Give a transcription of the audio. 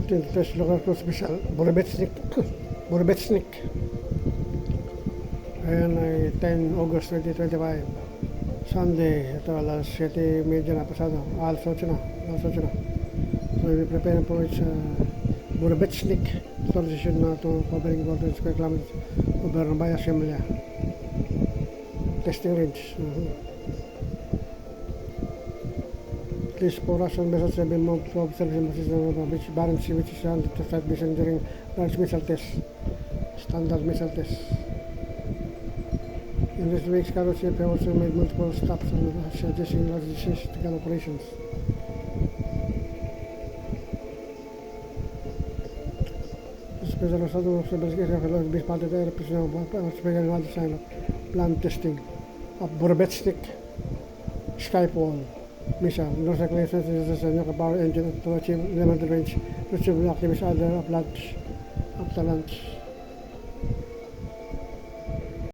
test local cruise special, Burabetsnik. Ayan ay 10 August 2025. Sunday, ito alas 7:30 na pasado, alas 8 na. So we're preparing for its Burabetsnik solution na to covering 1 square kilometers over Novaya Zemlya. Testing range. Please for us on vessels have been moved to observation position of which Barents Sea, which is under to flight mission during large missile test, standard missile test. In this week's cargo ship have also made multiple stops on suggesting logistical operations. Special Asado of Investigation of this part of the air of special another sign of plant testing of Burabetsnik Skyfall missile. Those calculations is a nuclear power engine to achieve limited range, which will activate other of launch after launch.